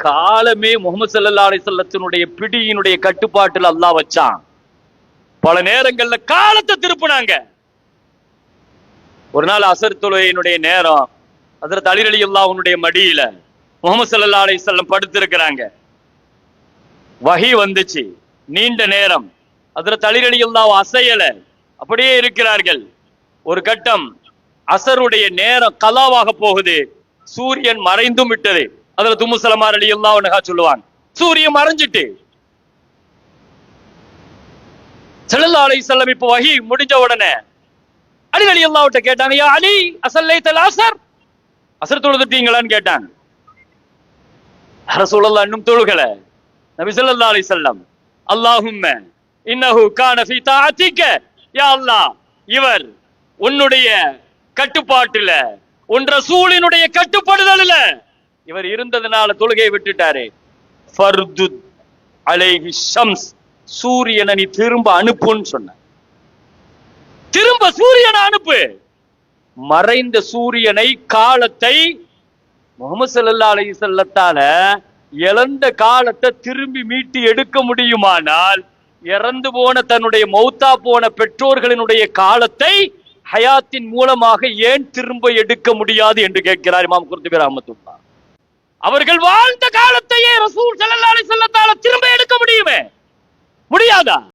காலமே முகமது ஸல்லல்லாஹு அலைஹி வஸல்லத்தினுடைய பிடியினுடைய கட்டுப்பாட்டில் அல்லாஹ் வச்சான். பல நேரங்கள்ல காலத்தை திருப்புனாங்க. ஒரு நாள் அசர் தொழுகையினுடைய நேரம், ஹஜ்ரத் அலி ரலியல்லாஹு அன்ஹுடைய மடியில முகமது ஸல்லல்லாஹு அலைஹி வஸல்லம் படுத்திருக்கிறாங்க. வஹி வந்துச்சு. நீண்ட நேரம் ஹஜ்ரத் அலி ரலியல்லாஹு அசையல, அப்படியே இருக்கிறார்கள். ஒரு கட்டம் அசருடைய நேரம் கலாவாக போகுது. சூரியன் மறைந்தும் விட்டது. ஹஜ்ரத் உம்மு ஸலமா ரலியல்லாஹு அன்ஹா சொல்லுவாங்க, சூரியன் மறைஞ்சிட்டு. ஸல்லல்லாஹு அலைஹி வஸல்லம் இப்போ வஹி முடிஞ்ச உடனே அலி ரலியல்லாஹு அன்ஹு கேட்டாங்க, யா அலி அஸல்லைத்தல் அஸர், அஸர் தொழுதுட்டீங்களான்னு கேட்டாங்க. ரசூலுல்லாஹ் இன்னும் தொழுகல. நபி ஸல்லல்லாஹு அலைஹி வஸல்லம், அல்லாஹும்ம இன்னஹு கான ஃபீ தஆத்திக, யா அல்லாஹ், இவர் உன்னுடைய கட்டுப்பாட்டுல, உன் ரசூலினுடைய கட்டுப்படுதல்ல இவர் இருந்ததனால தொழுகையை விட்டுட்டாரு. ஃபர்துத் அலைஹி ஷம்ஸ், சூரியனை நீ திரும்ப அனுப்புன்னு சொன்ன. திரும்ப சூரியனை அனுப்பு. மறைந்த சூரியனை, காலத்தை முஹம்மது ஸல்லல்லாஹு அலைஹி வஸல்லத்தால இழந்த காலத்தை திரும்பி மீட்டி எடுக்க முடியுமானால், இறந்து போன தன்னுடைய மௌத்தா போன பெற்றோர்களினுடைய காலத்தை ஹயாத்தின் மூலமாக ஏன் திரும்ப எடுக்க முடியாது என்று கேட்கிறார் இமாம் குர்துபி ரஹ்மத்துல்லாஹ். அவர்கள் வாழ்ந்த காலத்தையே ரசூல் ஸல்லல்லாஹு அலைஹி வஸல்லத்தால திரும்ப எடுக்க முடியுமே, முடியாதா?